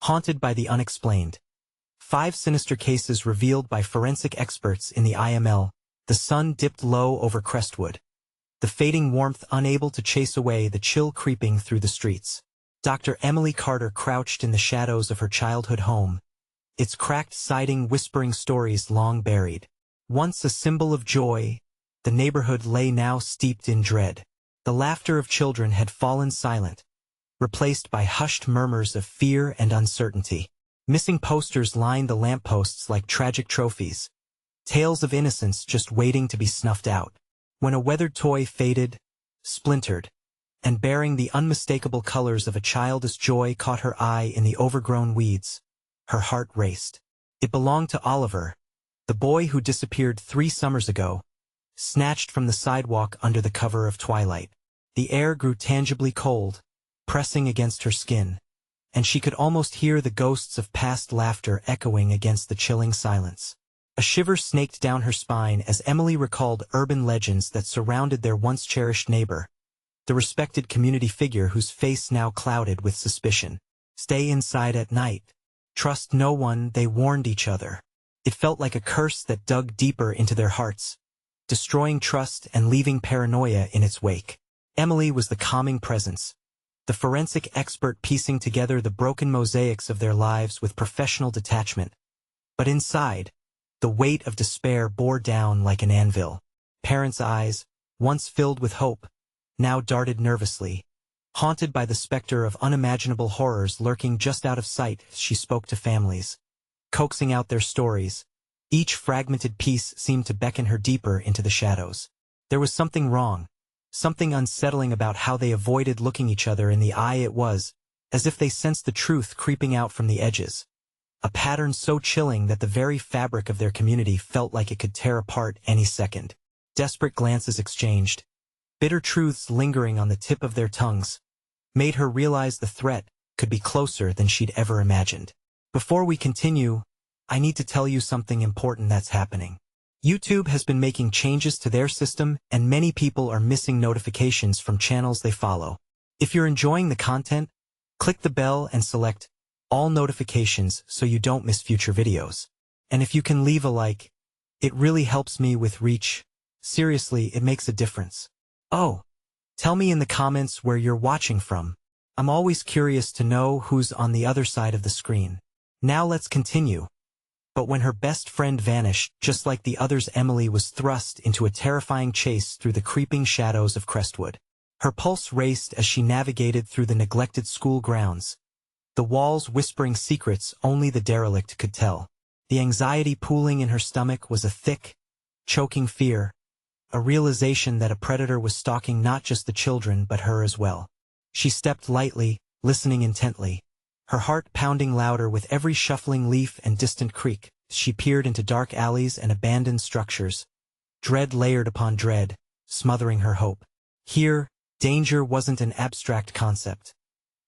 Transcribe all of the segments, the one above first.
Haunted by the unexplained. 5 sinister cases revealed by forensic experts in the IML. The sun dipped low over Crestwood, the fading warmth unable to chase away the chill creeping through the streets. Dr. Emily Carter crouched in the shadows of her childhood home, its cracked siding whispering stories long buried. Once a symbol of joy, the neighborhood lay now steeped in dread. The laughter of children had fallen silent, replaced by hushed murmurs of fear and uncertainty. Missing posters lined the lampposts like tragic trophies, tales of innocence just waiting to be snuffed out. When a weathered toy faded, splintered, and bearing the unmistakable colors of a childish joy caught her eye in the overgrown weeds, her heart raced. It belonged to Oliver, the boy who disappeared 3 summers ago, snatched from the sidewalk under the cover of twilight. The air grew tangibly cold, pressing against her skin, and she could almost hear the ghosts of past laughter echoing against the chilling silence. A shiver snaked down her spine as Emily recalled urban legends that surrounded their once-cherished neighbor, the respected community figure whose face now clouded with suspicion. Stay inside at night. Trust no one, they warned each other. It felt like a curse that dug deeper into their hearts, destroying trust and leaving paranoia in its wake. Emily was the calming presence, the forensic expert piecing together the broken mosaics of their lives with professional detachment. But inside, the weight of despair bore down like an anvil. Parents' eyes, once filled with hope, now darted nervously. Haunted by the specter of unimaginable horrors lurking just out of sight, she spoke to families, coaxing out their stories. Each fragmented piece seemed to beckon her deeper into the shadows. There was something wrong, something unsettling about how they avoided looking each other in the eye. It was as if they sensed the truth creeping out from the edges. A pattern so chilling that the very fabric of their community felt like it could tear apart any second. Desperate glances exchanged, bitter truths lingering on the tip of their tongues, made her realize the threat could be closer than she'd ever imagined. Before we continue, I need to tell you something important that's happening. YouTube has been making changes to their system, and many people are missing notifications from channels they follow. If you're enjoying the content, click the bell and select all notifications so you don't miss future videos. And if you can leave a like, it really helps me with reach. Seriously, it makes a difference. Oh, tell me in the comments where you're watching from. I'm always curious to know who's on the other side of the screen. Now let's continue. But when her best friend vanished, just like the others, Emily was thrust into a terrifying chase through the creeping shadows of Crestwood. Her pulse raced as she navigated through the neglected school grounds, the walls whispering secrets only the derelict could tell. The anxiety pooling in her stomach was a thick, choking fear, a realization that a predator was stalking not just the children but her as well. She stepped lightly, listening intently, her heart pounding louder with every shuffling leaf and distant creak. She peered into dark alleys and abandoned structures, dread layered upon dread, smothering her hope. Here, danger wasn't an abstract concept.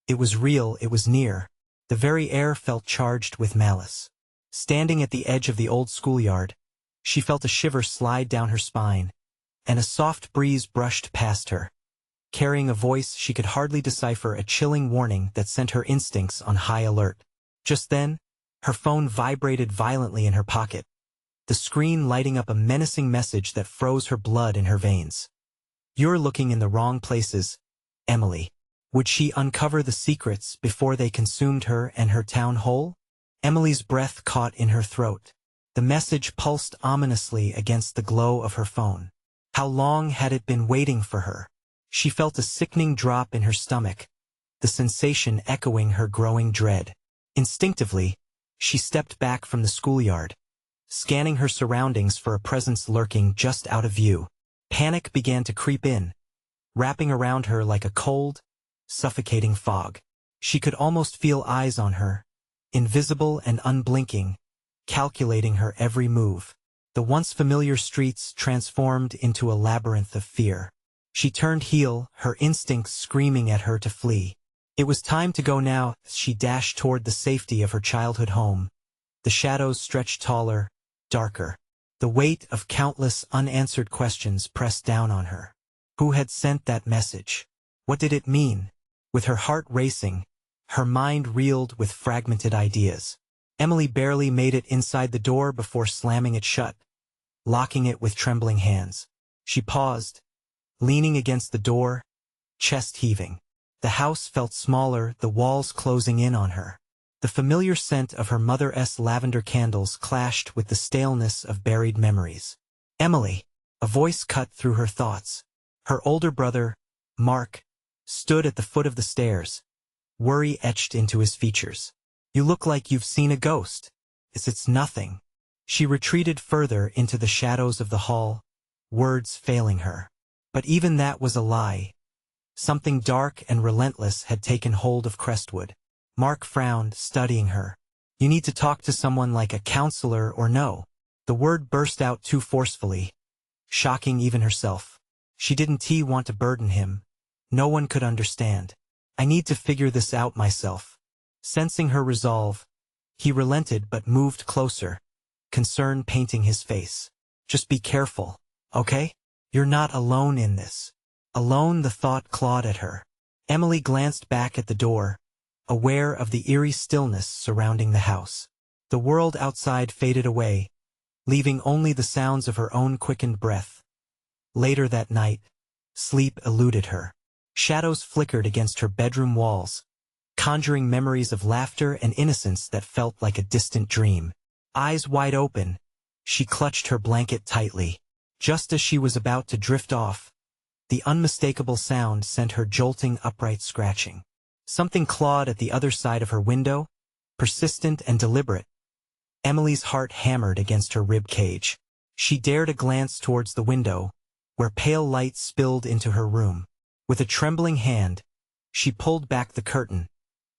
It was real, it was near. The very air felt charged with malice. Standing at the edge of the old schoolyard, she felt a shiver slide down her spine, and a soft breeze brushed past her, carrying a voice she could hardly decipher, a chilling warning that sent her instincts on high alert. Just then, her phone vibrated violently in her pocket, the screen lighting up a menacing message that froze her blood in her veins. "You're looking in the wrong places, Emily." Would she uncover the secrets before they consumed her and her town whole? Emily's breath caught in her throat. The message pulsed ominously against the glow of her phone. How long had it been waiting for her? She felt a sickening drop in her stomach, the sensation echoing her growing dread. Instinctively, she stepped back from the schoolyard, scanning her surroundings for a presence lurking just out of view. Panic began to creep in, wrapping around her like a cold, suffocating fog. She could almost feel eyes on her, invisible and unblinking, calculating her every move. The once familiar streets transformed into a labyrinth of fear. She turned heel, her instincts screaming at her to flee. It was time to go now. She dashed toward the safety of her childhood home. The shadows stretched taller, darker. The weight of countless unanswered questions pressed down on her. Who had sent that message? What did it mean? With her heart racing, Her mind reeled with fragmented ideas. Emily barely made it inside the door before slamming it shut, locking it with trembling hands. She paused, leaning against the door, chest heaving. The house felt smaller, the walls closing in on her. The familiar scent of her mother's lavender candles clashed with the staleness of buried memories. Emily! A voice cut through her thoughts. Her older brother, Mark, stood at the foot of the stairs, worry etched into his features. You look like you've seen a ghost. It's nothing. She retreated further into the shadows of the hall, words failing her. But even that was a lie. Something dark and relentless had taken hold of Crestwood. Mark frowned, studying her. You need to talk to someone like a counselor or no. The word burst out too forcefully, shocking even herself. She didn't want to burden him. No one could understand. I need to figure this out myself. Sensing her resolve, he relented but moved closer, concern painting his face. Just be careful, okay? You're not alone in this. Alone, the thought clawed at her. Emily glanced back at the door, aware of the eerie stillness surrounding the house. The world outside faded away, leaving only the sounds of her own quickened breath. Later that night, sleep eluded her. Shadows flickered against her bedroom walls, conjuring memories of laughter and innocence that felt like a distant dream. Eyes wide open, she clutched her blanket tightly. Just as she was about to drift off, the unmistakable sound sent her jolting upright, scratching. Something clawed at the other side of her window, persistent and deliberate. Emily's heart hammered against her rib cage. She dared a glance towards the window, where pale light spilled into her room. With a trembling hand, she pulled back the curtain,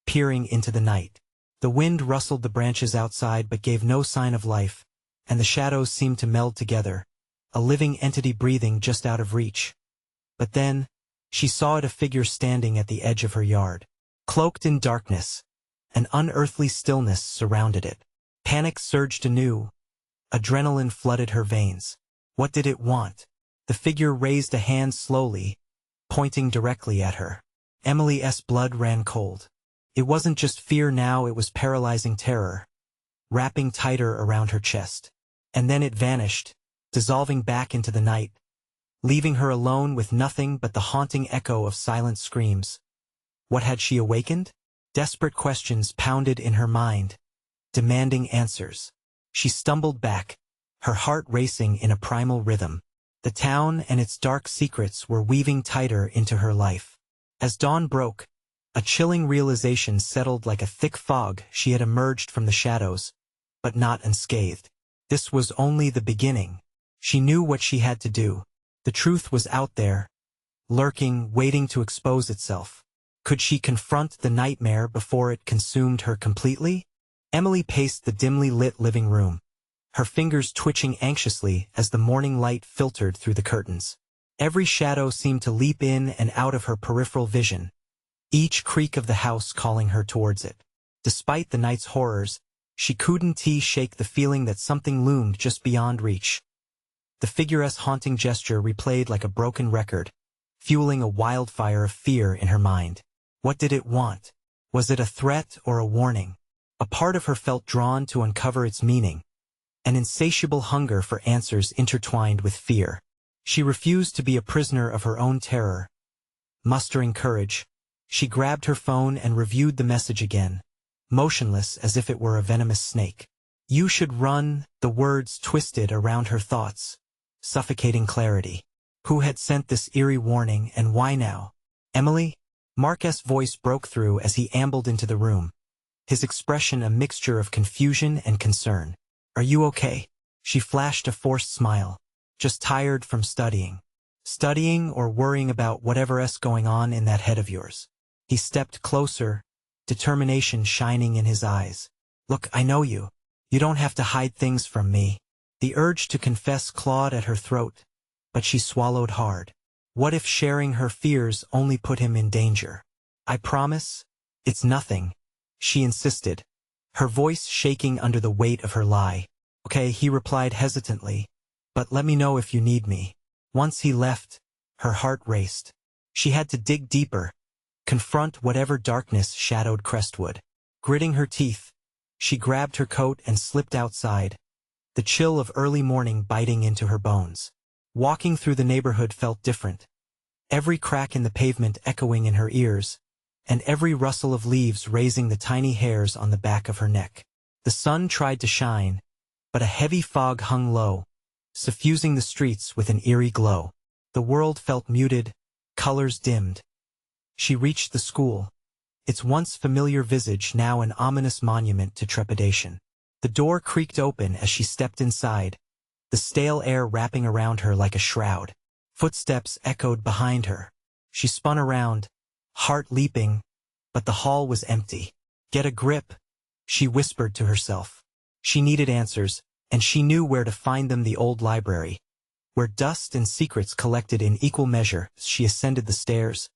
peering into the night. The wind rustled the branches outside but gave no sign of life, and the shadows seemed to meld together, a living entity breathing just out of reach. But then, she saw a figure standing at the edge of her yard. Cloaked in darkness, an unearthly stillness surrounded it. Panic surged anew. Adrenaline flooded her veins. What did it want? The figure raised a hand slowly, pointing directly at her. Emily's blood ran cold. It wasn't just fear now, it was paralyzing terror, wrapping tighter around her chest. And then it vanished, dissolving back into the night, leaving her alone with nothing but the haunting echo of silent screams. What had she awakened? Desperate questions pounded in her mind, demanding answers. She stumbled back, her heart racing in a primal rhythm. The town and its dark secrets were weaving tighter into her life. As dawn broke, a chilling realization settled like a thick fog. She had emerged from the shadows, but not unscathed. This was only the beginning. She knew what she had to do. The truth was out there, lurking, waiting to expose itself. Could she confront the nightmare before it consumed her completely? Emily paced the dimly lit living room, her fingers twitching anxiously as the morning light filtered through the curtains. Every shadow seemed to leap in and out of her peripheral vision, each creak of the house calling her towards it. Despite the night's horrors, she couldn't shake the feeling that something loomed just beyond reach. The figure's haunting gesture replayed like a broken record, fueling a wildfire of fear in her mind. What did it want? Was it a threat or a warning? A part of her felt drawn to uncover its meaning, an insatiable hunger for answers intertwined with fear. She refused to be a prisoner of her own terror. Mustering courage, she grabbed her phone and reviewed the message again, motionless as if it were a venomous snake. You should run, the words twisted around her thoughts, suffocating clarity. Who had sent this eerie warning and why now? Emily? Mark's voice broke through as he ambled into the room, his expression a mixture of confusion and concern. Are you okay? She flashed a forced smile. Just tired from studying. Studying or worrying about whatever's going on in that head of yours. He stepped closer, determination shining in his eyes. Look, I know you. You don't have to hide things from me. The urge to confess clawed at her throat, but she swallowed hard. What if sharing her fears only put him in danger? I promise, it's nothing, she insisted, her voice shaking under the weight of her lie. Okay, he replied hesitantly, but let me know if you need me. Once he left, her heart raced. She had to dig deeper, Confront whatever darkness shadowed Crestwood. Gritting her teeth, she grabbed her coat and slipped outside, the chill of early morning biting into her bones. Walking through the neighborhood felt different, every crack in the pavement echoing in her ears, and every rustle of leaves raising the tiny hairs on the back of her neck. The sun tried to shine, but a heavy fog hung low, suffusing the streets with an eerie glow. The world felt muted, colors dimmed. She reached the school, its once familiar visage now an ominous monument to trepidation. The door creaked open as she stepped inside, the stale air wrapping around her like a shroud. Footsteps echoed behind her. She spun around, heart leaping, but the hall was empty. Get a grip, she whispered to herself. She needed answers, and she knew where to find them: the old library, where dust and secrets collected in equal measure. She ascended the stairs.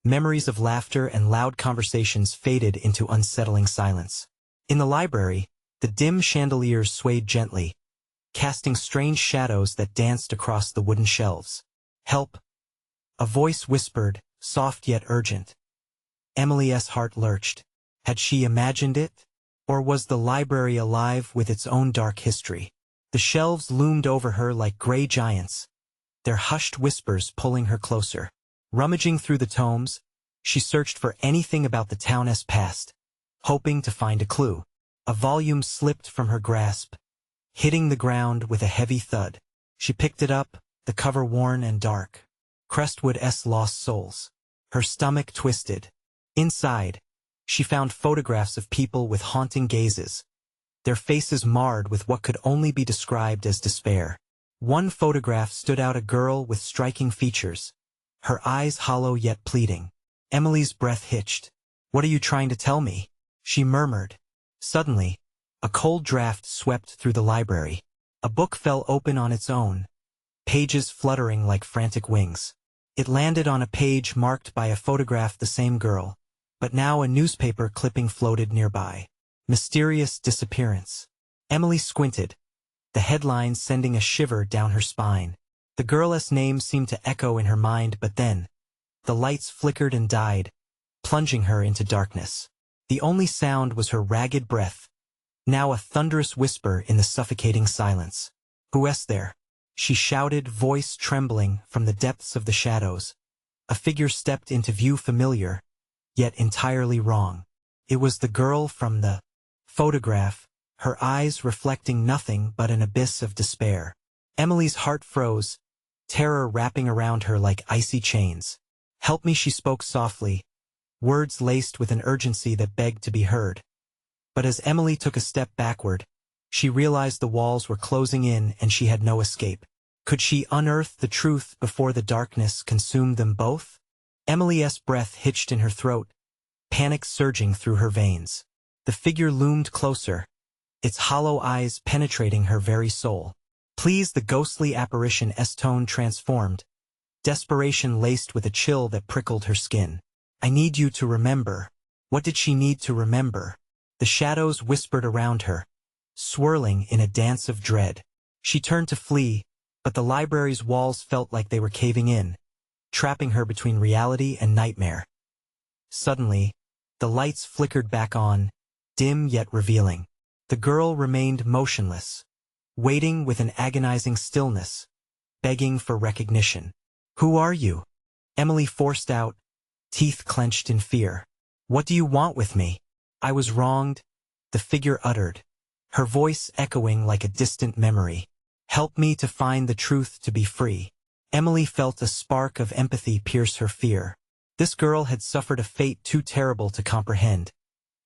Memories of laughter and loud conversations faded into unsettling silence. In the library, the dim chandeliers swayed gently, casting strange shadows that danced across the wooden shelves. Help! A voice whispered, soft yet urgent. Emily's heart lurched. Had she imagined it? Or was the library alive with its own dark history? The shelves loomed over her like gray giants, their hushed whispers pulling her closer. Rummaging through the tomes, she searched for anything about the town's past, hoping to find a clue. A volume slipped from her grasp, hitting the ground with a heavy thud. She picked it up, the cover worn and dark. Crestwood's Lost Souls. Her stomach twisted. Inside, she found photographs of people with haunting gazes, their faces marred with what could only be described as despair. One photograph stood out: a girl with striking features, her eyes hollow yet pleading. Emily's breath hitched. "What are you trying to tell me?" she murmured. Suddenly, a cold draft swept through the library. A book fell open on its own, pages fluttering like frantic wings. It landed on a page marked by a photograph: the same girl, but now a newspaper clipping floated nearby. Mysterious disappearance. Emily squinted, the headlines sending a shiver down her spine. The girl's name seemed to echo in her mind, but then the lights flickered and died, plunging her into darkness. The only sound was her ragged breath, now a thunderous whisper in the suffocating silence. "Who's there?" she shouted, voice trembling from the depths of the shadows. A figure stepped into view, familiar, yet entirely wrong. It was the girl from the photograph, her eyes reflecting nothing but an abyss of despair. Emily's heart froze, terror wrapping around her like icy chains. "Help me," she spoke softly, words laced with an urgency that begged to be heard. But as Emily took a step backward, she realized the walls were closing in and she had no escape. Could she unearth the truth before the darkness consumed them both? Emily's breath hitched in her throat, panic surging through her veins. The figure loomed closer, its hollow eyes penetrating her very soul. "Please," the ghostly apparition's tone transformed, desperation laced with a chill that prickled her skin. "I need you to remember." What did she need to remember? The shadows whispered around her, swirling in a dance of dread. She turned to flee, but the library's walls felt like they were caving in, trapping her between reality and nightmare. Suddenly, the lights flickered back on, dim yet revealing. The girl remained motionless, waiting with an agonizing stillness, begging for recognition. "Who are you?" Emily forced out, teeth clenched in fear. "What do you want with me?" "I was wronged," the figure uttered, her voice echoing like a distant memory. "Help me to find the truth, to be free." Emily felt a spark of empathy pierce her fear. This girl had suffered a fate too terrible to comprehend.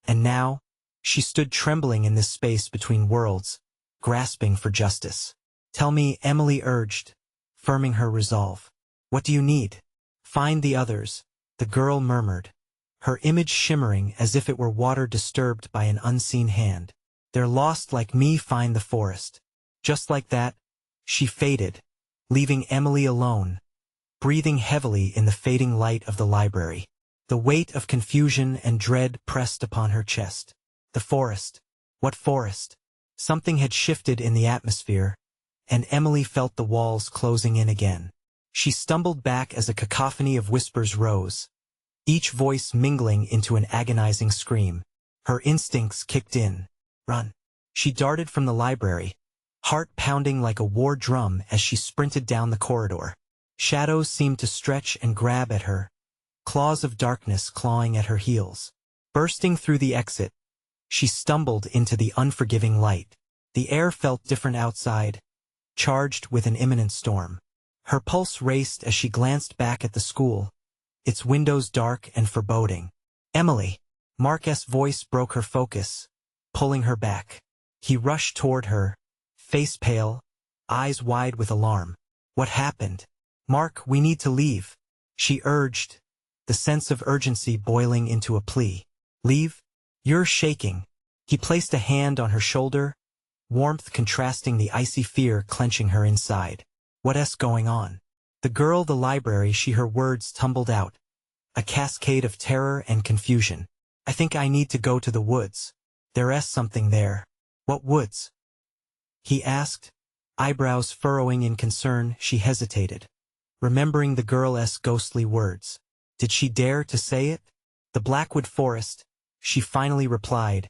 And now, she stood trembling in this space between worlds, grasping for justice. "Tell me," Emily urged, firming her resolve. "What do you need?" "Find the others," the girl murmured, her image shimmering as if it were water disturbed by an unseen hand. "They're lost like me, find the forest." Just like that, she faded, leaving Emily alone, breathing heavily in the fading light of the library. The weight of confusion and dread pressed upon her chest. The forest. What forest? Something had shifted in the atmosphere, and Emily felt the walls closing in again. She stumbled back as a cacophony of whispers rose, each voice mingling into an agonizing scream. Her instincts kicked in. Run. She darted from the library, heart pounding like a war drum as she sprinted down the corridor. Shadows seemed to stretch and grab at her, claws of darkness clawing at her heels. Bursting through the exit, she stumbled into the unforgiving light. The air felt different outside, charged with an imminent storm. Her pulse raced as she glanced back at the school, its windows dark and foreboding. Emily! Mark's voice broke her focus, pulling her back. He rushed toward her, face pale, eyes wide with alarm. What happened? Mark, we need to leave, she urged, the sense of urgency boiling into a plea. Leave? You're shaking. He placed a hand on her shoulder, warmth contrasting the icy fear clenching her inside. What's going on? The library, her words tumbled out, a cascade of terror and confusion. I think I need to go to the woods. There's something there. What woods? He asked, eyebrows furrowing in concern. She hesitated, remembering the girl's ghostly words. Did she dare to say it? The Blackwood Forest, she finally replied,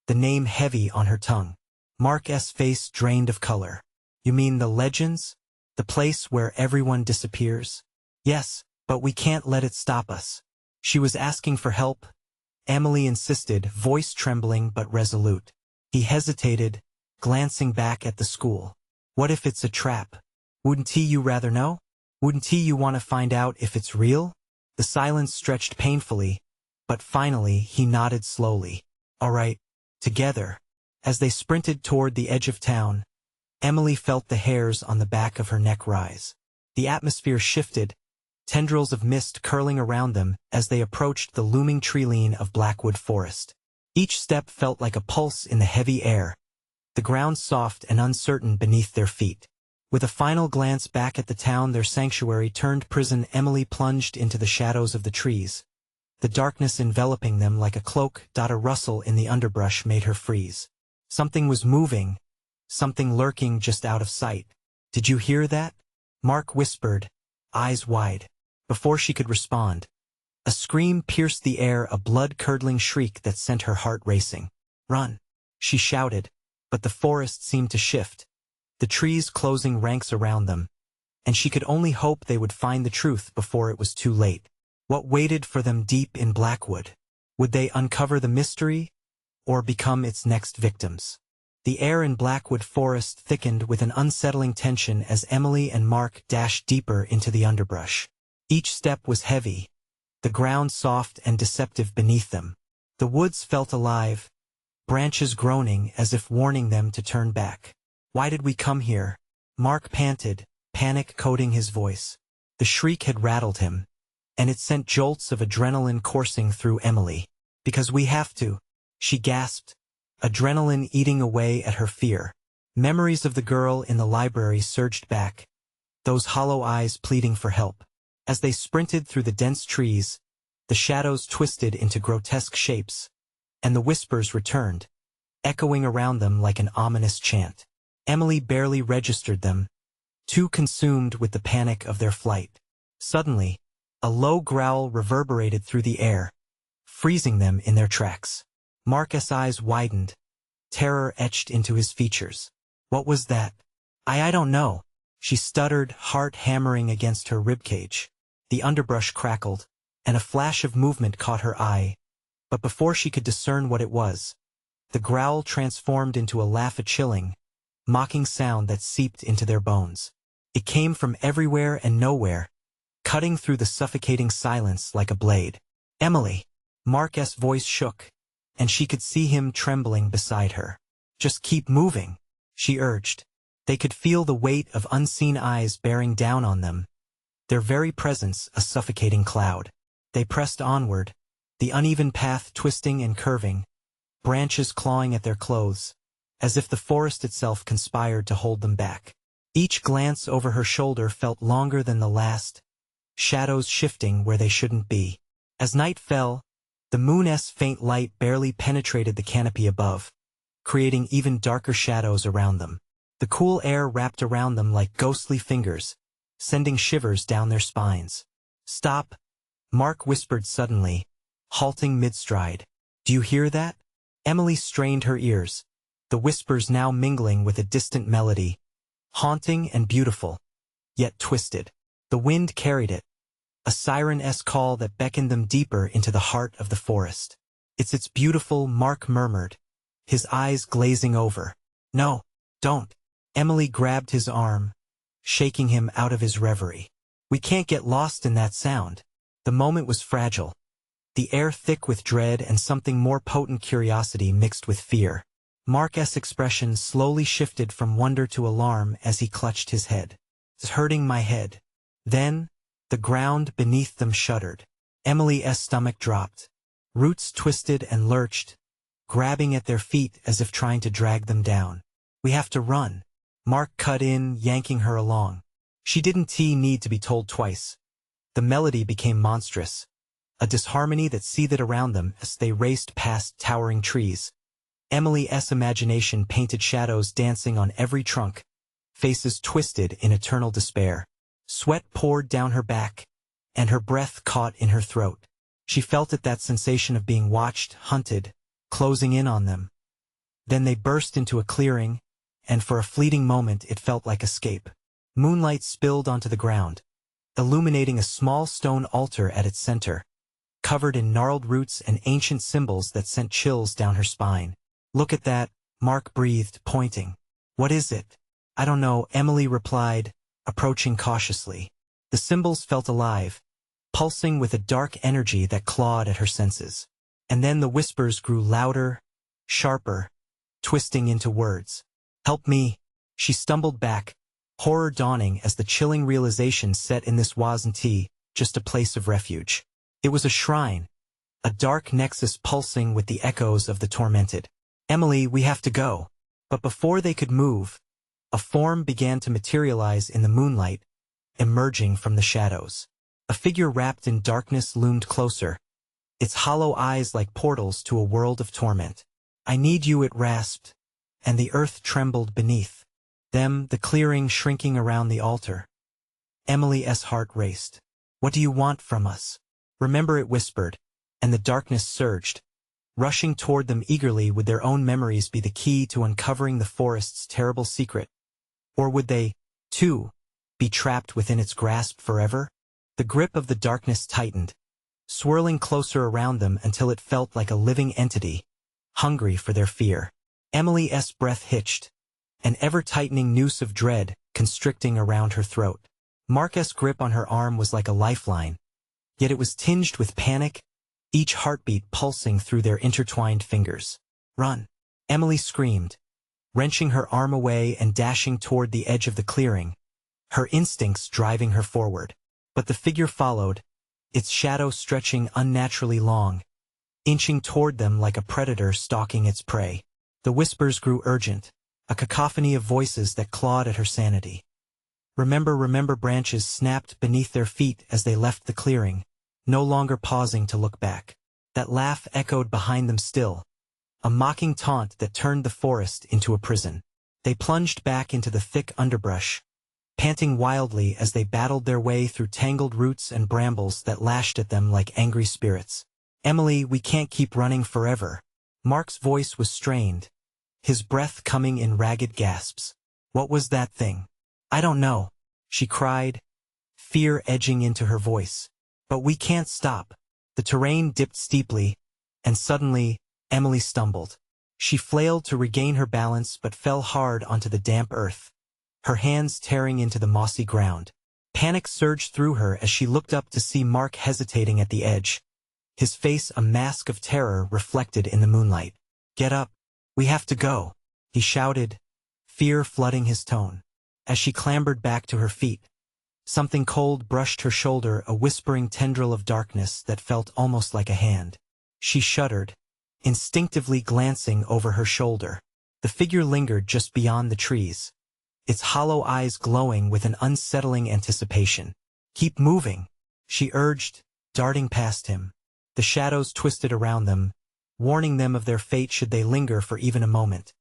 the name heavy on her tongue. Mark's face drained of color. You mean the legends? The place where everyone disappears? Yes, but we can't let it stop us. She was asking for help. Emily insisted, voice trembling but resolute. He hesitated, glancing back at the school. What if it's a trap? Wouldn't you rather know? Wouldn't you want to find out if it's real? The silence stretched painfully, but finally he nodded slowly. All right, together. As they sprinted toward the edge of town, Emily felt the hairs on the back of her neck rise. The atmosphere shifted, tendrils of mist curling around them as they approached the looming tree-line of Blackwood Forest. Each step felt like a pulse in the heavy air, the ground soft and uncertain beneath their feet. With a final glance back at the town, their sanctuary turned prison, Emily plunged into the shadows of the trees, the darkness enveloping them like a cloak. A rustle in the underbrush made her freeze. Something was moving, something lurking just out of sight. Did you hear that? Mark whispered, eyes wide. Before she could respond, a scream pierced the air, a blood-curdling shriek that sent her heart racing. Run! She shouted, but the forest seemed to shift, the trees closing ranks around them, and she could only hope they would find the truth before it was too late. What waited for them deep in Blackwood? Would they uncover the mystery, or become its next victims? The air in Blackwood Forest thickened with an unsettling tension as Emily and Mark dashed deeper into the underbrush. Each step was heavy, the ground soft and deceptive beneath them. The woods felt alive, branches groaning as if warning them to turn back. Why did we come here? Mark panted, panic coating his voice. The shriek had rattled him, and it sent jolts of adrenaline coursing through Emily. Because we have to, she gasped, adrenaline eating away at her fear. Memories of the girl in the library surged back, those hollow eyes pleading for help. As they sprinted through the dense trees, the shadows twisted into grotesque shapes, and the whispers returned, echoing around them like an ominous chant. Emily barely registered them, too consumed with the panic of their flight. Suddenly, a low growl reverberated through the air, freezing them in their tracks. Mark's eyes widened, terror etched into his features. What was that? I don't know, she stuttered, heart hammering against her ribcage. The underbrush crackled, and a flash of movement caught her eye, but before she could discern what it was, the growl transformed into a laugh, a chilling, mocking sound that seeped into their bones. It came from everywhere and nowhere, cutting through the suffocating silence like a blade. Emily! Mark's voice shook, and she could see him trembling beside her. Just keep moving, she urged. They could feel the weight of unseen eyes bearing down on them, their very presence a suffocating cloud. They pressed onward, the uneven path twisting and curving, branches clawing at their clothes, as if the forest itself conspired to hold them back. Each glance over her shoulder felt longer than the last, shadows shifting where they shouldn't be. As night fell, the moon's faint light barely penetrated the canopy above, creating even darker shadows around them. The cool air wrapped around them like ghostly fingers, sending shivers down their spines. Stop! Mark whispered suddenly, halting mid-stride. "Do you hear that?" Emily strained her ears, the whispers now mingling with a distant melody, haunting and beautiful, yet twisted. The wind carried it, a siren-esque call that beckoned them deeper into the heart of the forest. It's beautiful," Mark murmured, his eyes glazing over. "No, don't." Emily grabbed his arm, shaking him out of his reverie. "We can't get lost in that sound." The moment was fragile, the air thick with dread and something more potent curiosity mixed with fear. Mark's expression slowly shifted from wonder to alarm as he clutched his head. "It's hurting my head." Then, the ground beneath them shuddered. Emily's stomach dropped. Roots twisted and lurched, grabbing at their feet as if trying to drag them down. "We have to run." Mark cut in, yanking her along. She didn't need to be told twice. The melody became monstrous, a disharmony that seethed around them as they raced past towering trees. Emily's imagination painted shadows dancing on every trunk, faces twisted in eternal despair. Sweat poured down her back, and her breath caught in her throat. She felt that sensation of being watched, hunted, closing in on them. Then they burst into a clearing, and for a fleeting moment it felt like escape. Moonlight spilled onto the ground, illuminating a small stone altar at its center, covered in gnarled roots and ancient symbols that sent chills down her spine. "Look at that," Mark breathed, pointing. "What is it?" "I don't know," Emily replied, approaching cautiously. The symbols felt alive, pulsing with a dark energy that clawed at her senses. And then the whispers grew louder, sharper, twisting into words. "Help me." She stumbled back, horror dawning as the chilling realization set in this wasn't just a place of refuge. It was a shrine, a dark nexus pulsing with the echoes of the tormented. "Emily, we have to go." But before they could move, a form began to materialize in the moonlight, emerging from the shadows. A figure wrapped in darkness loomed closer, its hollow eyes like portals to a world of torment. "I need you," it rasped, and the earth trembled beneath them, the clearing shrinking around the altar. Emily's heart raced. "What do you want from us?" "Remember," it whispered, and the darkness surged, rushing toward them eagerly. Would their own memories be the key to uncovering the forest's terrible secret? Or would they, too, be trapped within its grasp forever? The grip of the darkness tightened, swirling closer around them until it felt like a living entity, hungry for their fear. Emily's breath hitched, an ever-tightening noose of dread constricting around her throat. Mark's grip on her arm was like a lifeline, yet it was tinged with panic, each heartbeat pulsing through their intertwined fingers. "Run!" Emily screamed, wrenching her arm away and dashing toward the edge of the clearing, her instincts driving her forward. But the figure followed, its shadow stretching unnaturally long, inching toward them like a predator stalking its prey. The whispers grew urgent, a cacophony of voices that clawed at her sanity. "Remember, remember." Branches snapped beneath their feet as they left the clearing, no longer pausing to look back. That laugh echoed behind them still, a mocking taunt that turned the forest into a prison. They plunged back into the thick underbrush, panting wildly as they battled their way through tangled roots and brambles that lashed at them like angry spirits. "Emily, we can't keep running forever." Mark's voice was strained, his breath coming in ragged gasps. "What was that thing?" "I don't know," she cried, fear edging into her voice. "But we can't stop." The terrain dipped steeply, and suddenly, Emily stumbled. She flailed to regain her balance but fell hard onto the damp earth, her hands tearing into the mossy ground. Panic surged through her as she looked up to see Mark hesitating at the edge, his face a mask of terror reflected in the moonlight. "Get up. We have to go," he shouted, fear flooding his tone. As she clambered back to her feet, something cold brushed her shoulder, a whispering tendril of darkness that felt almost like a hand. She shuddered, instinctively glancing over her shoulder. The figure lingered just beyond the trees, its hollow eyes glowing with an unsettling anticipation. "Keep moving," she urged, darting past him. The shadows twisted around them, warning them of their fate should they linger for even a moment.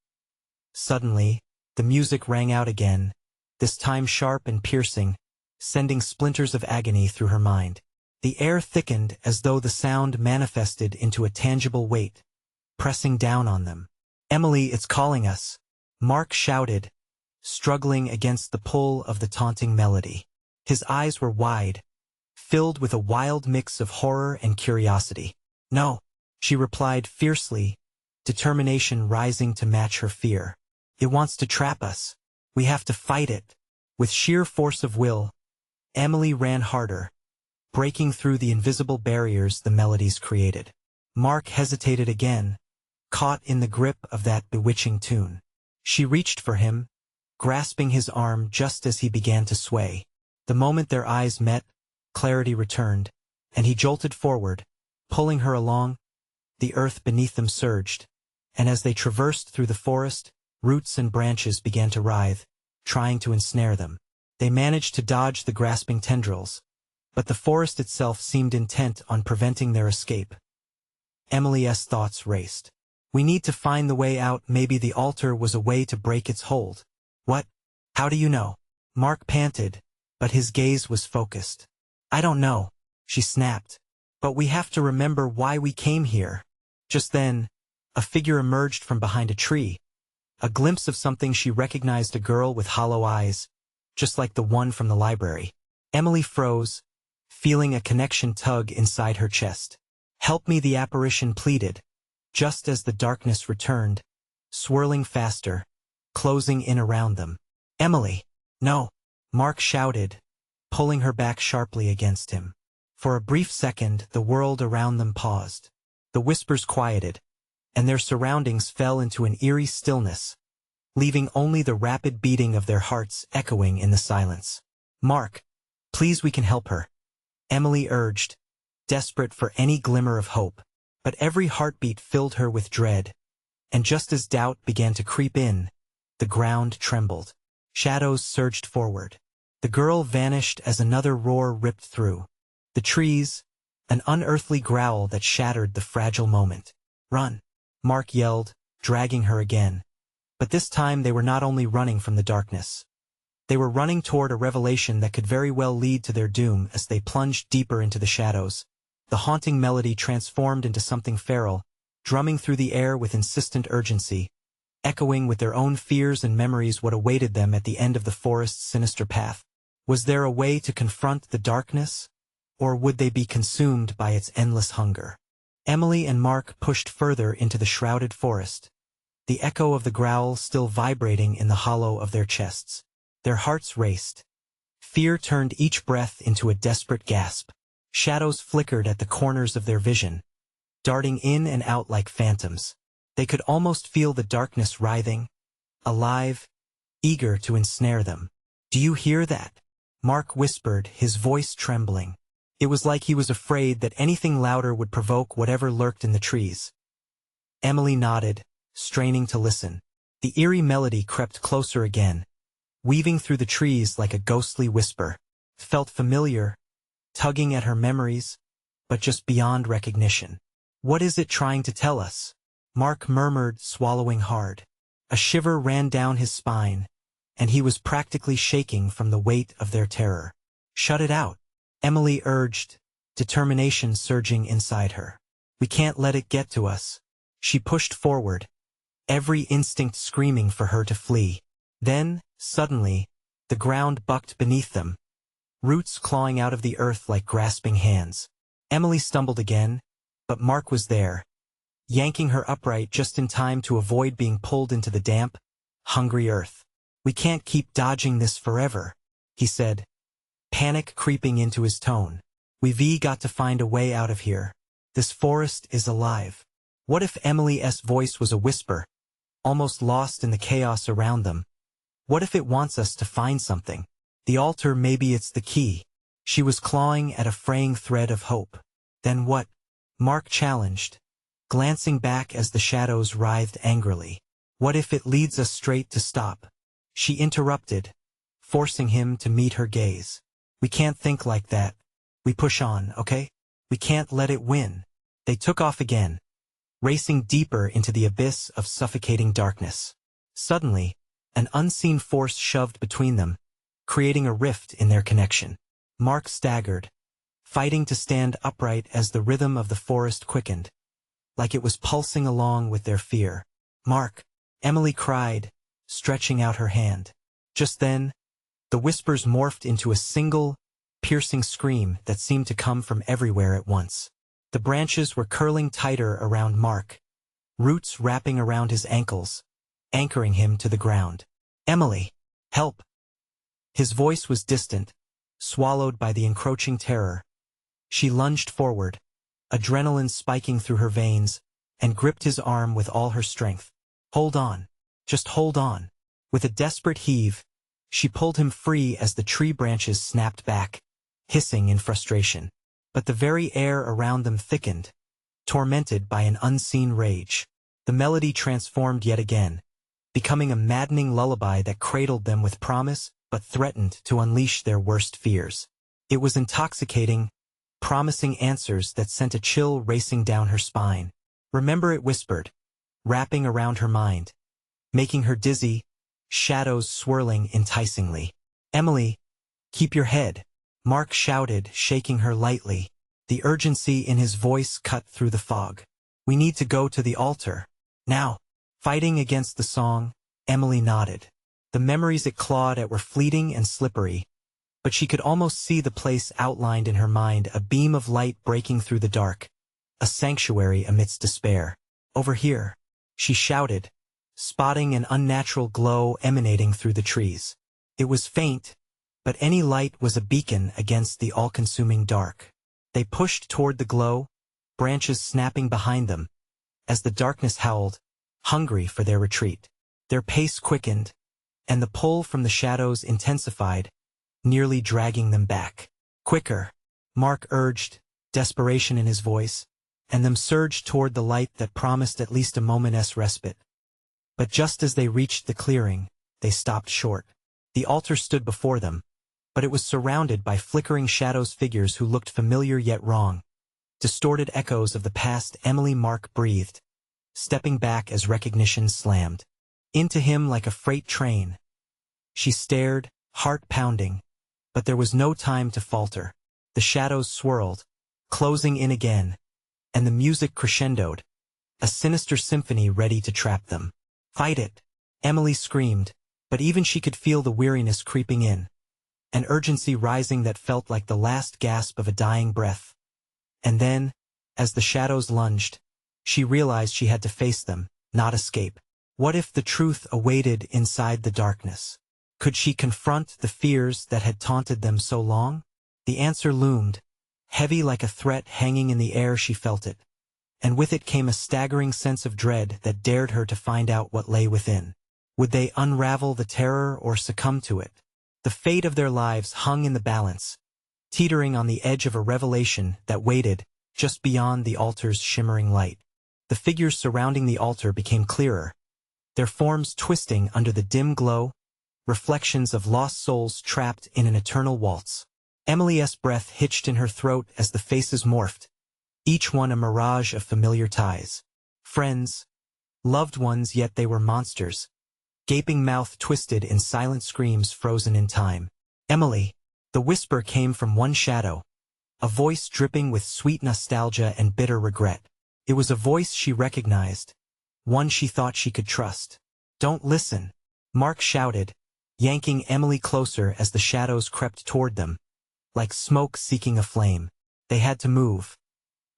Suddenly, the music rang out again, this time sharp and piercing, sending splinters of agony through her mind. The air thickened as though the sound manifested into a tangible weight, pressing down on them. "Emily, it's calling us," Mark shouted, struggling against the pull of the taunting melody. His eyes were wide, filled with a wild mix of horror and curiosity. "No," she replied fiercely, determination rising to match her fear. "It wants to trap us. We have to fight it." With sheer force of will, Emily ran harder, breaking through the invisible barriers the melodies created. Mark hesitated again, caught in the grip of that bewitching tune. She reached for him, grasping his arm just as he began to sway. The moment their eyes met, clarity returned, and he jolted forward, pulling her along. The earth beneath them surged, and as they traversed through the forest, roots and branches began to writhe, trying to ensnare them. They managed to dodge the grasping tendrils, but the forest itself seemed intent on preventing their escape. Emily's thoughts raced. "We need to find the way out. Maybe the altar was a way to break its hold." "What? How do you know?" Mark panted, but his gaze was focused. "I don't know," she snapped. "But we have to remember why we came here." Just then, a figure emerged from behind a tree, a glimpse of something she recognized, a girl with hollow eyes, just like the one from the library. Emily froze, feeling a connection tug inside her chest. "Help me," the apparition pleaded, just as the darkness returned, swirling faster, closing in around them. "Emily!" "No!" Mark shouted, pulling her back sharply against him. For a brief second, the world around them paused. The whispers quieted, and their surroundings fell into an eerie stillness, leaving only the rapid beating of their hearts echoing in the silence. "Mark, please, we can help her," Emily urged, desperate for any glimmer of hope. But every heartbeat filled her with dread, and just as doubt began to creep in, the ground trembled. Shadows surged forward. The girl vanished as another roar ripped through the trees, an unearthly growl that shattered the fragile moment. "Run!" Mark yelled, dragging her again. But this time they were not only running from the darkness. They were running toward a revelation that could very well lead to their doom. As they plunged deeper into the shadows, the haunting melody transformed into something feral, drumming through the air with insistent urgency, echoing with their own fears and memories what awaited them at the end of the forest's sinister path. Was there a way to confront the darkness, or would they be consumed by its endless hunger? Emily and Mark pushed further into the shrouded forest, the echo of the growl still vibrating in the hollow of their chests. Their hearts raced. Fear turned each breath into a desperate gasp. Shadows flickered at the corners of their vision, darting in and out like phantoms. They could almost feel the darkness writhing, alive, eager to ensnare them. "Do you hear that?" Mark whispered, his voice trembling. It was like he was afraid that anything louder would provoke whatever lurked in the trees. Emily nodded, straining to listen. The eerie melody crept closer again, weaving through the trees like a ghostly whisper. Felt familiar, tugging at her memories, but just beyond recognition. "What is it trying to tell us?" Mark murmured, swallowing hard. A shiver ran down his spine, and he was practically shaking from the weight of their terror. "Shut it out," Emily urged, determination surging inside her. "We can't let it get to us." She pushed forward, every instinct screaming for her to flee. Then, suddenly, the ground bucked beneath them, roots clawing out of the earth like grasping hands. Emily stumbled again, but Mark was there, yanking her upright just in time to avoid being pulled into the damp, hungry earth. "We can't keep dodging this forever," he said, panic creeping into his tone. "We've got to find a way out of here. This forest is alive." What if Emily's voice was a whisper, almost lost in the chaos around them? What if it wants us to find something? The altar, maybe it's the key. She was clawing at a fraying thread of hope. "Then what?" Mark challenged, glancing back as the shadows writhed angrily. "What if it leads us straight to stop?" She interrupted, forcing him to meet her gaze. "We can't think like that. We push on, okay? We can't let it win." They took off again, racing deeper into the abyss of suffocating darkness. Suddenly, an unseen force shoved between them, creating a rift in their connection. Mark staggered, fighting to stand upright as the rhythm of the forest quickened, like it was pulsing along with their fear. "Mark!" Emily cried, stretching out her hand. Just then, the whispers morphed into a single, piercing scream that seemed to come from everywhere at once. The branches were curling tighter around Mark, roots wrapping around his ankles, anchoring him to the ground. "Emily! Help!" His voice was distant, swallowed by the encroaching terror. She lunged forward, adrenaline spiking through her veins, and gripped his arm with all her strength. "Hold on. Just hold on." With a desperate heave, she pulled him free as the tree branches snapped back, hissing in frustration. But the very air around them thickened, tormented by an unseen rage. The melody transformed yet again, becoming a maddening lullaby that cradled them with promise but threatened to unleash their worst fears. It was intoxicating, promising answers that sent a chill racing down her spine. "Remember," it whispered, wrapping around her mind, making her dizzy, shadows swirling enticingly. "Emily, keep your head," Mark shouted, shaking her lightly. The urgency in his voice cut through the fog. "We need to go to the altar. Now." Fighting against the song, Emily nodded. The memories it clawed at were fleeting and slippery, but she could almost see the place outlined in her mind, a beam of light breaking through the dark, a sanctuary amidst despair. "Over here," she shouted, spotting an unnatural glow emanating through the trees. It was faint, but any light was a beacon against the all-consuming dark. They pushed toward the glow, branches snapping behind them, as the darkness howled, hungry for their retreat. Their pace quickened, and the pull from the shadows intensified, nearly dragging them back. "Quicker," Mark urged, desperation in his voice, and them surged toward the light that promised at least a moment's respite. But just as they reached the clearing, they stopped short. The altar stood before them, but it was surrounded by flickering shadows, figures who looked familiar yet wrong. Distorted echoes of the past. Emily. Mark breathed, stepping back as recognition slammed into him like a freight train. She stared, heart pounding, but there was no time to falter. The shadows swirled, closing in again, and the music crescendoed, a sinister symphony ready to trap them. "Fight it!" Emily screamed, but even she could feel the weariness creeping in, an urgency rising that felt like the last gasp of a dying breath. And then, as the shadows lunged, she realized she had to face them, not escape. What if the truth awaited inside the darkness? Could she confront the fears that had taunted them so long? The answer loomed, heavy like a threat hanging in the air. She felt it, and with it came a staggering sense of dread that dared her to find out what lay within. Would they unravel the terror or succumb to it? The fate of their lives hung in the balance, teetering on the edge of a revelation that waited just beyond the altar's shimmering light. The figures surrounding the altar became clearer, their forms twisting under the dim glow, reflections of lost souls trapped in an eternal waltz. Emily's breath hitched in her throat as the faces morphed, each one a mirage of familiar ties. Friends, loved ones, yet they were monsters, gaping mouth twisted in silent screams frozen in time. "Emily!" The whisper came from one shadow, a voice dripping with sweet nostalgia and bitter regret. It was a voice she recognized, one she thought she could trust. "Don't listen!" Mark shouted, yanking Emily closer as the shadows crept toward them, like smoke seeking a flame. They had to move.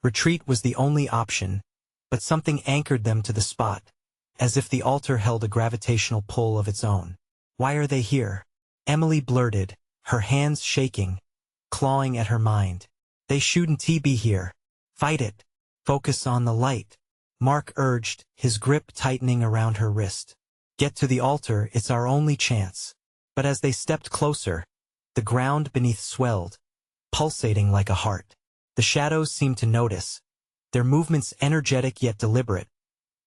Retreat was the only option, but something anchored them to the spot, as if the altar held a gravitational pull of its own. "Why are they here?" Emily blurted, her hands shaking, clawing at her mind. "They shouldn't be here." "Fight it. Focus on the light," Mark urged, his grip tightening around her wrist. "Get to the altar, it's our only chance." But as they stepped closer, the ground beneath swelled, pulsating like a heart. The shadows seemed to notice, their movements energetic yet deliberate,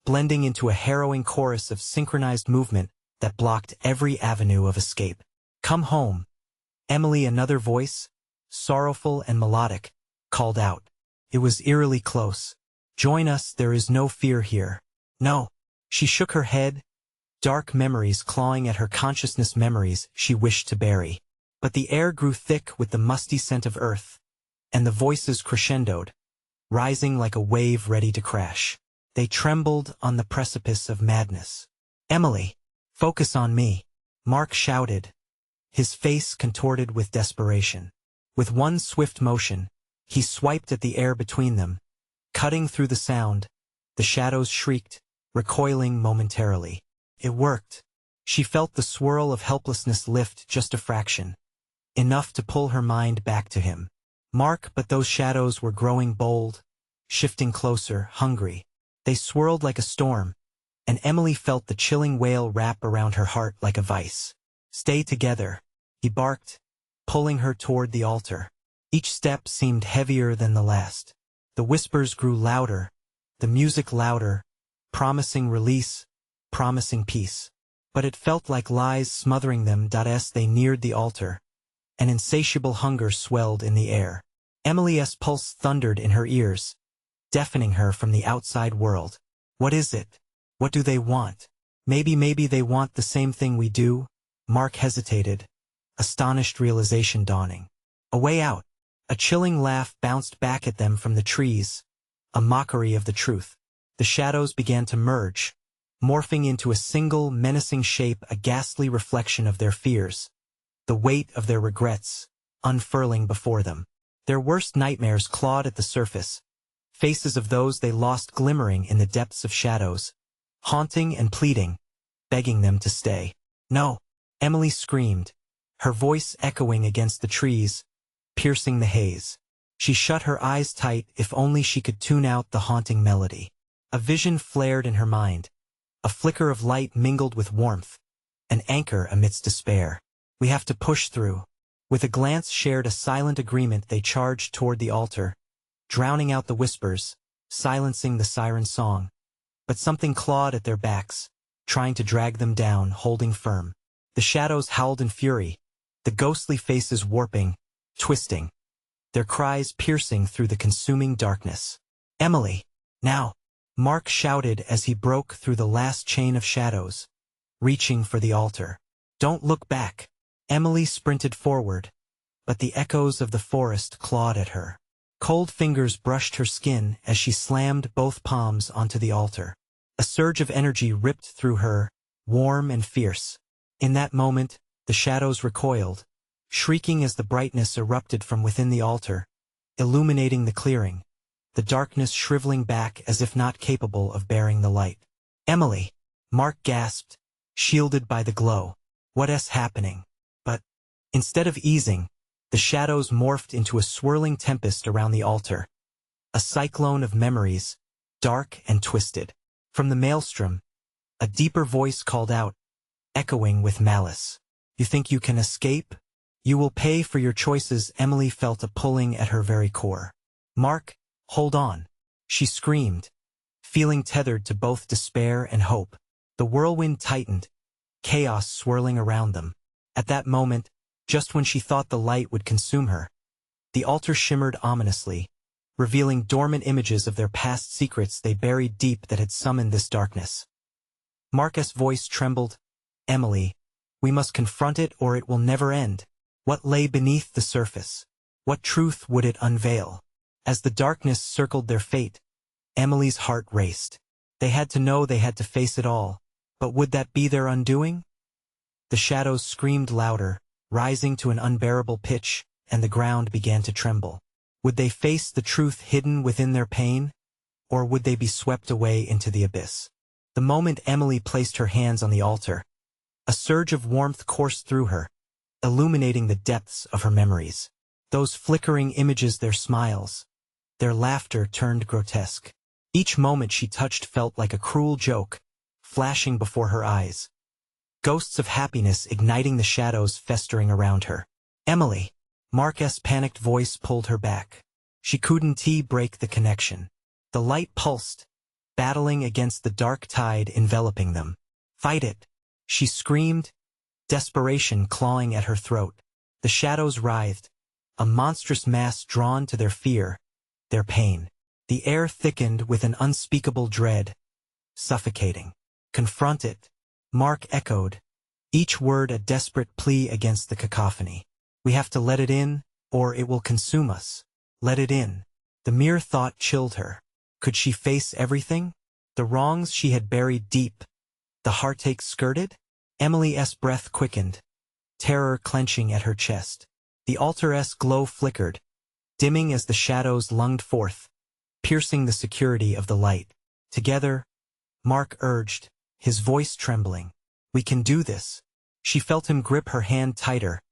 blending into a harrowing chorus of synchronized movement that blocked every avenue of escape. "Come home." Emily, another voice, sorrowful and melodic, called out. It was eerily close. "Join us, there is no fear here." "No." She shook her head, dark memories clawing at her consciousness, memories she wished to bury. But the air grew thick with the musty scent of earth, and the voices crescendoed, rising like a wave ready to crash. They trembled on the precipice of madness. "Emily, focus on me," Mark shouted, his face contorted with desperation. With one swift motion, he swiped at the air between them. Cutting through the sound, the shadows shrieked, recoiling momentarily. It worked. She felt the swirl of helplessness lift just a fraction, enough to pull her mind back to him. But those shadows were growing bold, shifting closer, hungry. They swirled like a storm, and Emily felt the chilling wail wrap around her heart like a vice. "Stay together," he barked, pulling her toward the altar. Each step seemed heavier than the last. The whispers grew louder, the music louder, promising release, promising peace. But it felt like lies smothering them. As they neared the altar, an insatiable hunger swelled in the air. Emily's pulse thundered in her ears, deafening her from the outside world. What is it? What do they want? Maybe they want the same thing we do? Mark hesitated, astonished realization dawning. A way out. A chilling laugh bounced back at them from the trees, a mockery of the truth. The shadows began to merge, morphing into a single, menacing shape, a ghastly reflection of their fears, the weight of their regrets, unfurling before them. Their worst nightmares clawed at the surface, faces of those they lost glimmering in the depths of shadows, haunting and pleading, begging them to stay. "No!" Emily screamed, her voice echoing against the trees, piercing the haze. She shut her eyes tight, if only she could tune out the haunting melody. A vision flared in her mind, a flicker of light mingled with warmth, an anchor amidst despair. "We have to push through." With a glance shared a silent agreement, they charged toward the altar, drowning out the whispers, silencing the siren song. But something clawed at their backs, trying to drag them down, holding firm. The shadows howled in fury, the ghostly faces warping, twisting, their cries piercing through the consuming darkness. "Emily, now!" Mark shouted as he broke through the last chain of shadows, reaching for the altar. "Don't look back." Emily sprinted forward, but the echoes of the forest clawed at her. Cold fingers brushed her skin as she slammed both palms onto the altar. A surge of energy ripped through her, warm and fierce. In that moment, the shadows recoiled, shrieking as the brightness erupted from within the altar, illuminating the clearing, the darkness shriveling back as if not capable of bearing the light. "Emily!" Mark gasped, shielded by the glow. "What's happening?" But, instead of easing, the shadows morphed into a swirling tempest around the altar, a cyclone of memories, dark and twisted. From the maelstrom, a deeper voice called out, echoing with malice. "You think you can escape? You will pay for your choices." Emily felt a pulling at her very core. "Mark, hold on," she screamed, feeling tethered to both despair and hope. The whirlwind tightened, chaos swirling around them. At that moment, just when she thought the light would consume her, the altar shimmered ominously, revealing dormant images of their past secrets they buried deep that had summoned this darkness. Mark's voice trembled. "Emily, we must confront it or it will never end." What lay beneath the surface? What truth would it unveil? As the darkness circled their fate, Emily's heart raced. They had to know, they had to face it all. But would that be their undoing? The shadows screamed louder, rising to an unbearable pitch, and the ground began to tremble. Would they face the truth hidden within their pain? Or would they be swept away into the abyss? The moment Emily placed her hands on the altar, a surge of warmth coursed through her, illuminating the depths of her memories. Those flickering images, their smiles, their laughter turned grotesque. Each moment she touched felt like a cruel joke, flashing before her eyes. Ghosts of happiness igniting the shadows festering around her. "Emily!" Mark's panicked voice pulled her back. She couldn't break the connection. The light pulsed, battling against the dark tide enveloping them. "Fight it!" she screamed, desperation clawing at her throat. The shadows writhed, a monstrous mass drawn to their fear, their pain. The air thickened with an unspeakable dread, suffocating. "Confront it," Mark echoed, each word a desperate plea against the cacophony. "We have to let it in, or it will consume us." Let it in. The mere thought chilled her. Could she face everything? The wrongs she had buried deep. The heartache skirted? Emily's breath quickened, terror clenching at her chest. The altar's glow flickered, dimming as the shadows lunged forth, piercing the security of the light. Together, Mark urged, his voice trembling. We can do this. She felt him grip her hand tighter,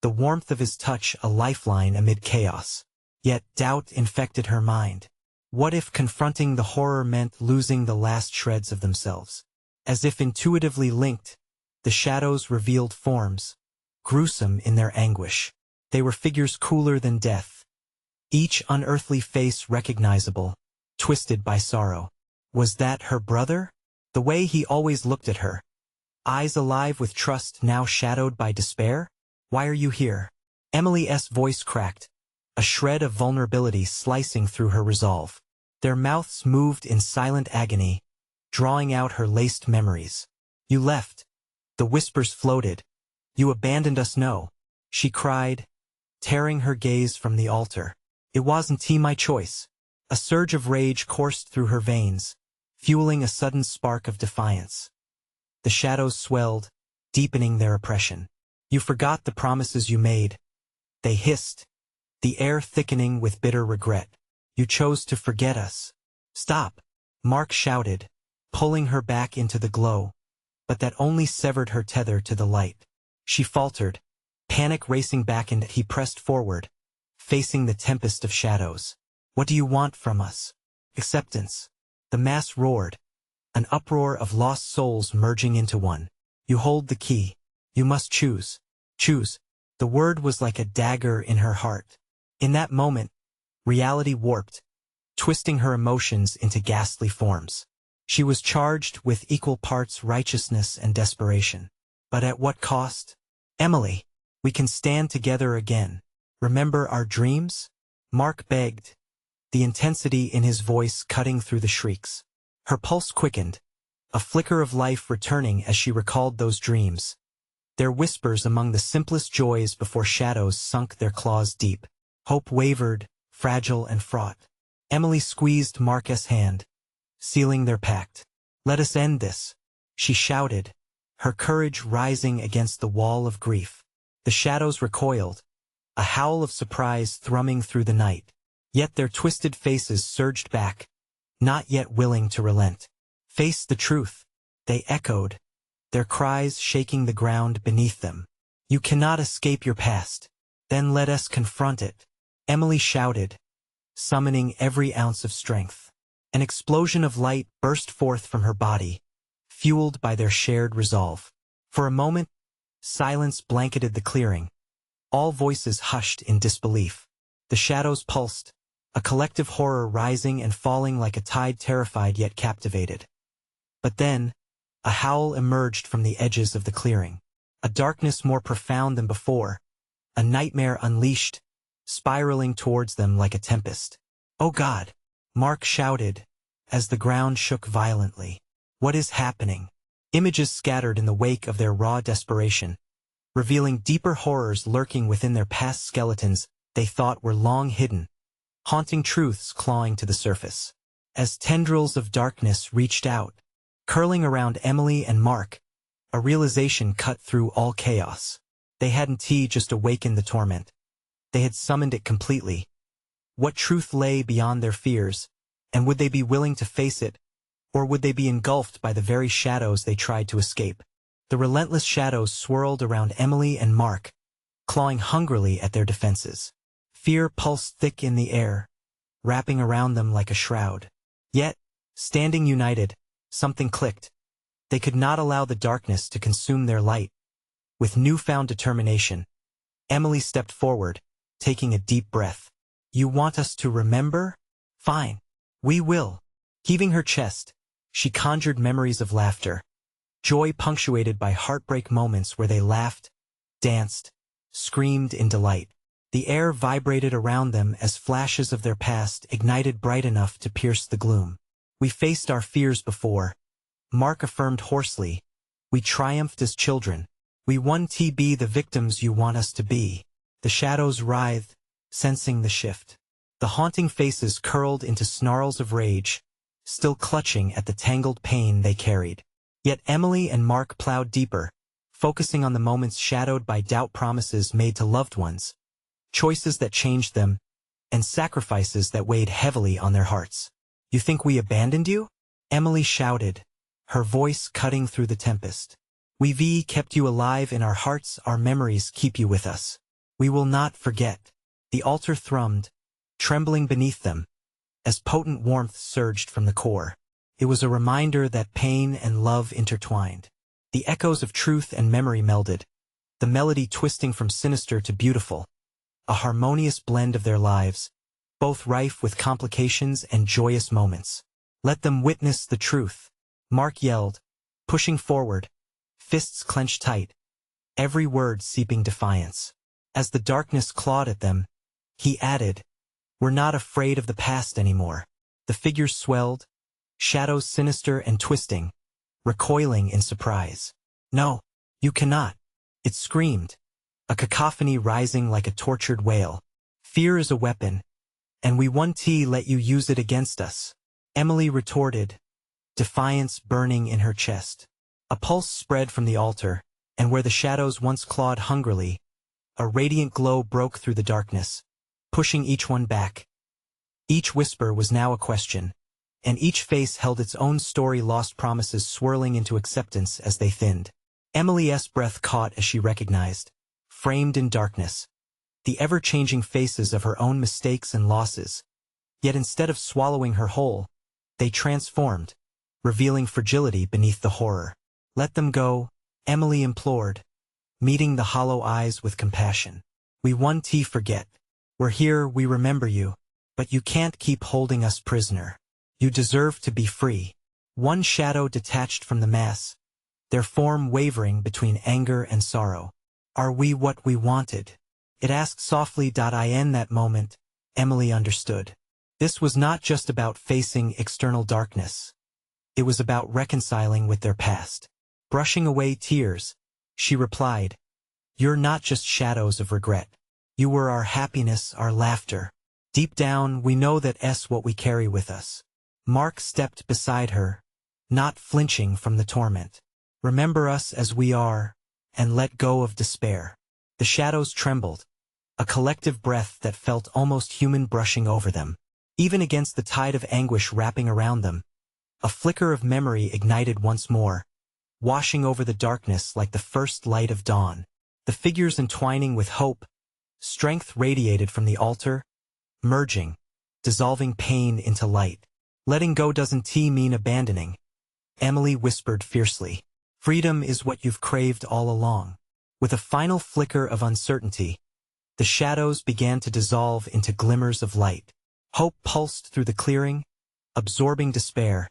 the warmth of his touch a lifeline amid chaos. Yet doubt infected her mind. What if confronting the horror meant losing the last shreds of themselves? As if intuitively linked, the shadows revealed forms, gruesome in their anguish. They were figures cooler than death, each unearthly face recognizable, twisted by sorrow. Was that her brother? The way he always looked at her, eyes alive with trust now shadowed by despair? Why are you here? Emily's voice cracked, a shred of vulnerability slicing through her resolve. Their mouths moved in silent agony, drawing out her laced memories. You left. The whispers floated. You abandoned us, no. She cried, tearing her gaze from the altar. It wasn't my choice. A surge of rage coursed through her veins, fueling a sudden spark of defiance. The shadows swelled, deepening their oppression. You forgot the promises you made. They hissed, the air thickening with bitter regret. You chose to forget us. Stop, Mark shouted, pulling her back into the glow, but that only severed her tether to the light. She faltered, panic racing back, and he pressed forward, facing the tempest of shadows. What do you want from us? Acceptance. The mass roared, an uproar of lost souls merging into one. You hold the key. You must choose. Choose. The word was like a dagger in her heart. In that moment, reality warped, twisting her emotions into ghastly forms. She was charged with equal parts righteousness and desperation. But at what cost? Emily, we can stand together again. Remember our dreams? Mark begged, the intensity in his voice cutting through the shrieks. Her pulse quickened, a flicker of life returning as she recalled those dreams. Their whispers among the simplest joys before shadows sunk their claws deep. Hope wavered, fragile and fraught. Emily squeezed Mark's hand, sealing their pact. Let us end this, she shouted, her courage rising against the wall of grief. The shadows recoiled, a howl of surprise thrumming through the night. Yet their twisted faces surged back, not yet willing to relent. Face the truth, they echoed, their cries shaking the ground beneath them. You cannot escape your past. Then let us confront it. Emily shouted, summoning every ounce of strength. An explosion of light burst forth from her body, fueled by their shared resolve. For a moment, silence blanketed the clearing. All voices hushed in disbelief. The shadows pulsed, a collective horror rising and falling like a tide, terrified yet captivated. But then, a howl emerged from the edges of the clearing. A darkness more profound than before, a nightmare unleashed, spiraling towards them like a tempest. Oh God! Mark shouted, as the ground shook violently. What is happening? Images scattered in the wake of their raw desperation, revealing deeper horrors lurking within their past skeletons they thought were long hidden, haunting truths clawing to the surface. As tendrils of darkness reached out, curling around Emily and Mark, a realization cut through all chaos. They hadn't just awakened the torment. They had summoned it completely. What truth lay beyond their fears, and would they be willing to face it, or would they be engulfed by the very shadows they tried to escape? The relentless shadows swirled around Emily and Mark, clawing hungrily at their defenses. Fear pulsed thick in the air, wrapping around them like a shroud. Yet, standing united, something clicked. They could not allow the darkness to consume their light. With newfound determination, Emily stepped forward, taking a deep breath. You want us to remember? Fine. We will. Heaving her chest, she conjured memories of laughter, joy punctuated by heartbreak moments where they laughed, danced, screamed in delight. The air vibrated around them as flashes of their past ignited bright enough to pierce the gloom. We faced our fears before, Mark affirmed hoarsely. We triumphed as children. We won to be the victims you want us to be. The shadows writhed, sensing the shift. The haunting faces curled into snarls of rage, still clutching at the tangled pain they carried. Yet Emily and Mark plowed deeper, focusing on the moments shadowed by doubt, promises made to loved ones, choices that changed them, and sacrifices that weighed heavily on their hearts. "You think we abandoned you?" Emily shouted, her voice cutting through the tempest. "We've kept you alive in our hearts, our memories keep you with us. We will not forget." The altar thrummed, trembling beneath them, as potent warmth surged from the core. It was a reminder that pain and love intertwined. The echoes of truth and memory melded, the melody twisting from sinister to beautiful, a harmonious blend of their lives, both rife with complications and joyous moments. "Let them witness the truth," Mark yelled, pushing forward, fists clenched tight, every word seeping defiance. As the darkness clawed at them, he added, "We're not afraid of the past anymore." The figures swelled, shadows sinister and twisting, recoiling in surprise. "No, you cannot," it screamed, a cacophony rising like a tortured wail. "Fear is a weapon, and we won't let you use it against us," Emily retorted, defiance burning in her chest. A pulse spread from the altar, and where the shadows once clawed hungrily, a radiant glow broke through the darkness, pushing each one back. Each whisper was now a question, and each face held its own story, lost promises swirling into acceptance as they thinned. Emily's breath caught as she recognized, framed in darkness, the ever-changing faces of her own mistakes and losses. Yet instead of swallowing her whole, they transformed, revealing fragility beneath the horror. "Let them go," Emily implored, meeting the hollow eyes with compassion. "We won't forget. We're here, we remember you, but you can't keep holding us prisoner. You deserve to be free." One shadow detached from the mass, their form wavering between anger and sorrow. "Are we what we wanted?" it asked softly. In that moment, Emily understood. This was not just about facing external darkness. It was about reconciling with their past. Brushing away tears, she replied, "You're not just shadows of regret. You were our happiness, our laughter. Deep down, we know that's what we carry with us." Mark stepped beside her, not flinching from the torment. "Remember us as we are, and let go of despair." The shadows trembled, a collective breath that felt almost human brushing over them. Even against the tide of anguish wrapping around them, a flicker of memory ignited once more, washing over the darkness like the first light of dawn. The figures entwining with hope, strength radiated from the altar, merging, dissolving pain into light. "Letting go doesn't mean abandoning," Emily whispered fiercely. "Freedom is what you've craved all along." With a final flicker of uncertainty, the shadows began to dissolve into glimmers of light. Hope pulsed through the clearing, absorbing despair,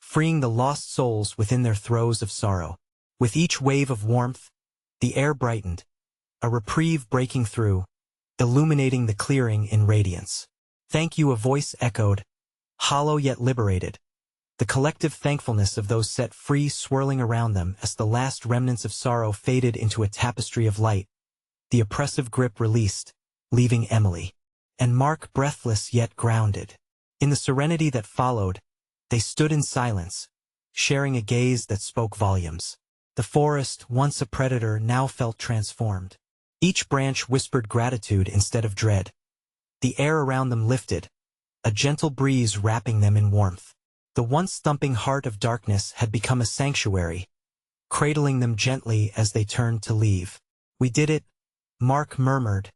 freeing the lost souls within their throes of sorrow. With each wave of warmth, the air brightened, a reprieve breaking through, illuminating the clearing in radiance. "Thank you," a voice echoed, hollow yet liberated, the collective thankfulness of those set free swirling around them as the last remnants of sorrow faded into a tapestry of light. The oppressive grip released, leaving Emily and Mark breathless yet grounded. In the serenity that followed, they stood in silence, sharing a gaze that spoke volumes. The forest, once a predator, now felt transformed. Each branch whispered gratitude instead of dread. The air around them lifted, a gentle breeze wrapping them in warmth. The once thumping heart of darkness had become a sanctuary, cradling them gently as they turned to leave. "We did it," Mark murmured,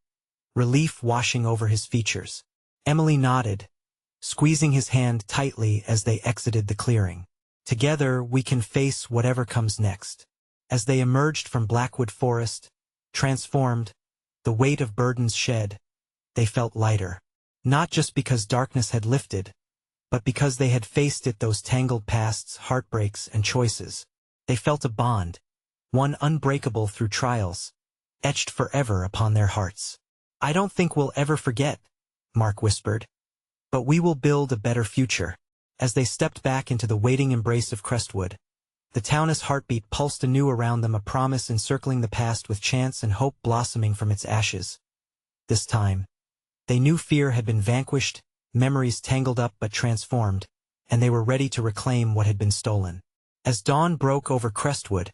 relief washing over his features. Emily nodded, squeezing his hand tightly as they exited the clearing. "Together we can face whatever comes next." As they emerged from Blackwood Forest, transformed, the weight of burdens shed, they felt lighter. Not just because darkness had lifted, but because they had faced those tangled pasts, heartbreaks, and choices. They felt a bond, one unbreakable through trials, etched forever upon their hearts. "I don't think we'll ever forget," Mark whispered, "but we will build a better future." As they stepped back into the waiting embrace of Crestwood, the town's heartbeat pulsed anew around them, a promise encircling the past with chance and hope blossoming from its ashes. This time, They knew fear had been vanquished, memories tangled up but transformed, and they were ready to reclaim what had been stolen. As dawn broke over Crestwood,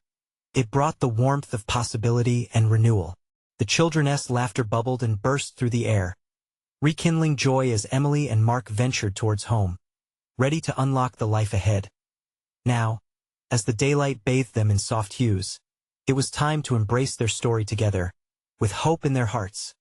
it brought the warmth of possibility and renewal. The children's laughter bubbled and burst through the air, rekindling joy as Emily and Mark ventured towards home, ready to unlock the life ahead. Now, as the daylight bathed them in soft hues, it was time to embrace their story together, with hope in their hearts.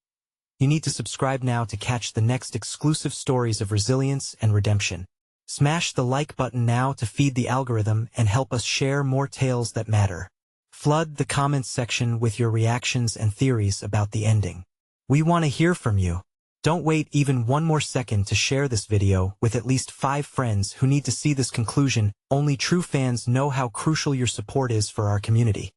You need to subscribe now to catch the next exclusive stories of resilience and redemption. Smash the like button now to feed the algorithm and help us share more tales that matter. Flood the comments section with your reactions and theories about the ending. We want to hear from you. Don't wait even one more second to share this video with at least 5 friends who need to see this conclusion. Only true fans know how crucial your support is for our community.